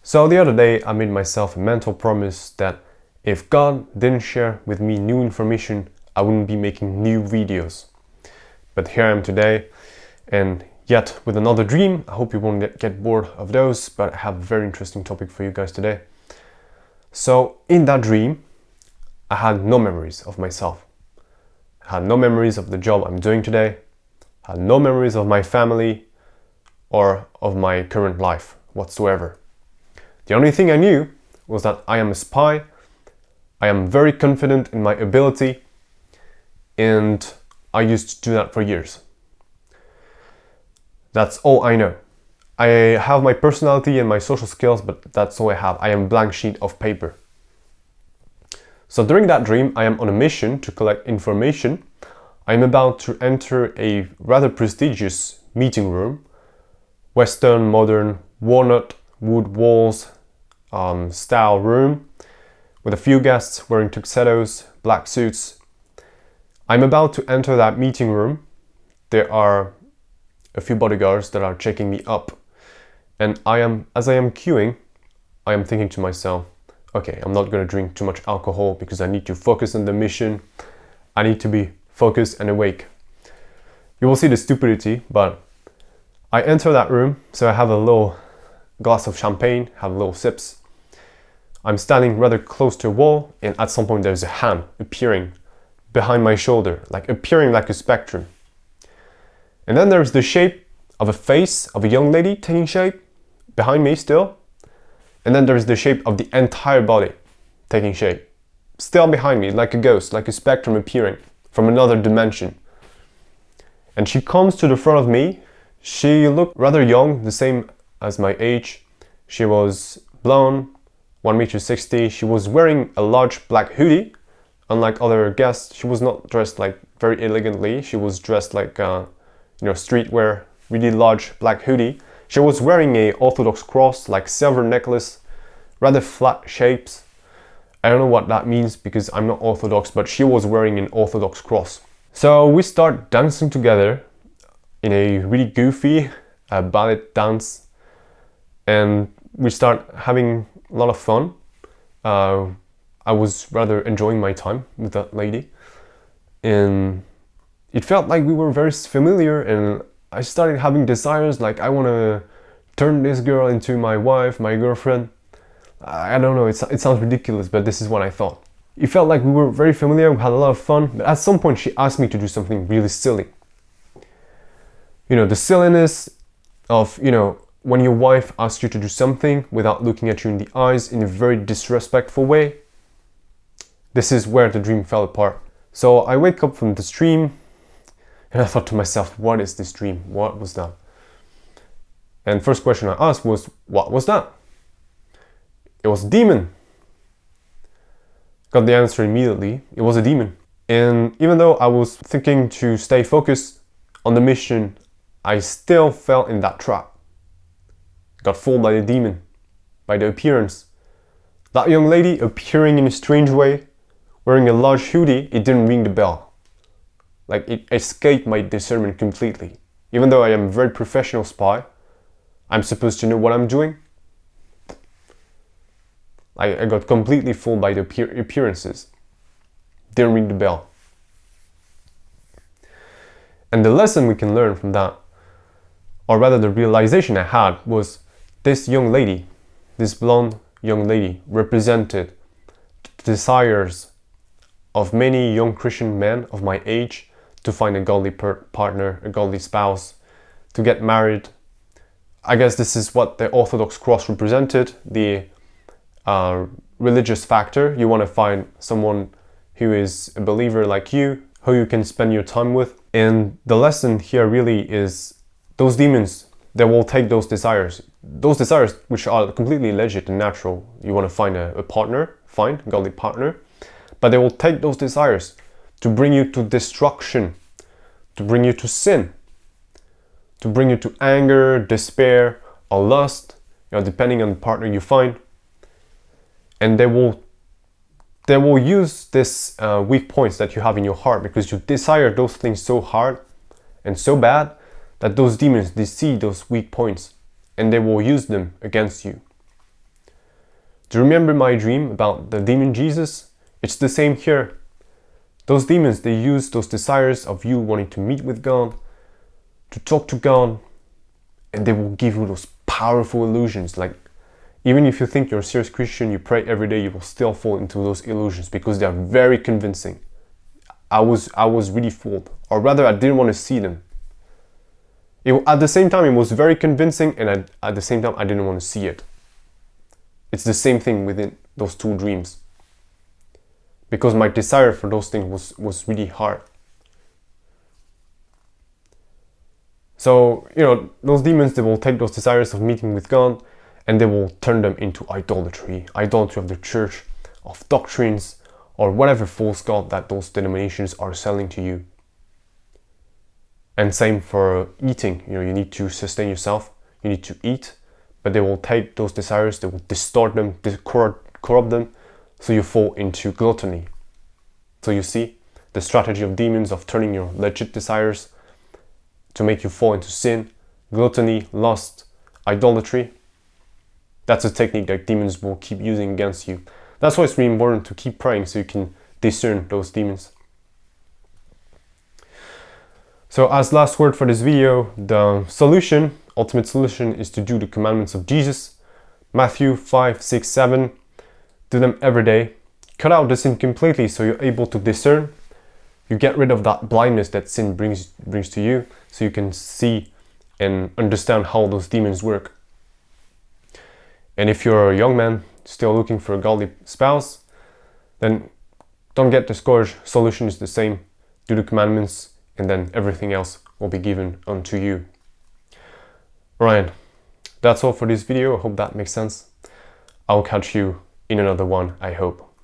So the other day I made myself a mental promise that if God didn't share with me new information, I wouldn't be making new videos. But here I am today, and yet with another dream. I hope you won't get bored of those, but I have a very interesting topic for you guys today. So in that dream, I had no memories of myself. I had no memories of the job I'm doing today. I had no memories of my family or of my current life whatsoever. The only thing I knew was that I am a spy. I am very confident in my ability, and I used to do that for years. That's all I know. I have my personality and my social skills, but that's all I have. I am a blank sheet of paper. So during that dream, I am on a mission to collect information. I am about to enter a rather prestigious meeting room, Western, modern, walnut, wood walls style room, with a few guests wearing tuxedos, black suits. I'm about to enter that meeting room. There are a few bodyguards that are checking me up, and as I am queuing, I am thinking to myself, okay, I'm not going to drink too much alcohol because I need to focus on the mission. I need to be focused and awake. You will see the stupidity, but I enter that room, so I have a little glass of champagne, have little sips. I'm standing rather close to a wall, and at some point there's a hand appearing behind my shoulder, appearing like a spectrum. And then there's the shape of a face of a young lady taking shape behind me still. And then there's the shape of the entire body taking shape, still behind me, like a ghost, like a spectrum appearing from another dimension. And she comes to the front of me. She looked rather young, the same as my age. She was blonde, 1.60 m. She was wearing a large black hoodie. Unlike other guests, she was not dressed very elegantly. She was dressed streetwear, really large black hoodie. She was wearing a Orthodox cross, silver necklace, rather flat shapes. I don't know what that means because I'm not Orthodox, but she was wearing an Orthodox cross. So we start dancing together in a really goofy ballet dance, and we start having a lot of fun. I was rather enjoying my time with that lady, and it felt like we were very familiar, and I started having desires, I want to turn this girl into my wife, my girlfriend. I don't know, it sounds ridiculous, but this is what I thought. It felt like we were very familiar, we had a lot of fun, but at some point she asked me to do something really silly. The silliness of, when your wife asks you to do something without looking at you in the eyes in a very disrespectful way. This is where the dream fell apart. So I wake up from this dream, and I thought to myself, what is this dream? What was that? And first question I asked was, what was that? It was a demon. Got the answer immediately. It was a demon. And even though I was thinking to stay focused on the mission, I still fell in that trap. Got fooled by the demon, by the appearance. That young lady appearing in a strange way, wearing a large hoodie, it didn't ring the bell. It escaped my discernment completely. Even though I am a very professional spy, I'm supposed to know what I'm doing. I got completely fooled by the appearances. Didn't ring the bell. And the lesson we can learn from that, or rather the realization I had, was this young lady, this blonde young lady, represented the desires of many young Christian men of my age to find a godly partner, a godly spouse, to get married. I guess this is what the Orthodox cross represented, the religious factor. You want to find someone who is a believer like you, who you can spend your time with. And the lesson here really is those demons, they will take those desires which are completely legit and natural. You want to find a partner, find a godly partner, but they will take those desires to bring you to destruction, to bring you to sin, to bring you to anger, despair, or lust, depending on the partner you find. And they will use this weak points that you have in your heart, because you desire those things so hard and so bad that those demons, they see those weak points and they will use them against you. Do you remember my dream about the demon Jesus? It's the same here. Those demons, they use those desires of you wanting to meet with God, to talk to God, and they will give you those powerful illusions. Like, even if you think you're a serious Christian, you pray every day, you will still fall into those illusions because they are very convincing. I was really fooled, or rather I didn't want to see them. At the same time, it was very convincing, and at the same time, I didn't want to see it. It's the same thing within those two dreams. Because my desire for those things was really hard. So, those demons, they will take those desires of meeting with God, and they will turn them into idolatry of the church, of doctrines, or whatever false god that those denominations are selling to you. And same for eating. You need to sustain yourself, you need to eat, but they will take those desires, they will distort them, corrupt them, so you fall into gluttony. So you see the strategy of demons of turning your legit desires to make you fall into sin, gluttony, lust, idolatry. That's a technique that demons will keep using against you. That's why it's really important to keep praying so you can discern those demons. So as last word for this video, the ultimate solution is to do the commandments of Jesus. Matthew 5, 6, 7. Do them every day. Cut out the sin completely so you're able to discern. You get rid of that blindness that sin brings to you so you can see and understand how those demons work. And if you're a young man still looking for a godly spouse, then don't get discouraged. Solution is the same. Do the commandments, and then everything else will be given unto you. Ryan, that's all for this video. I hope that makes sense. I'll catch you in another one, I hope.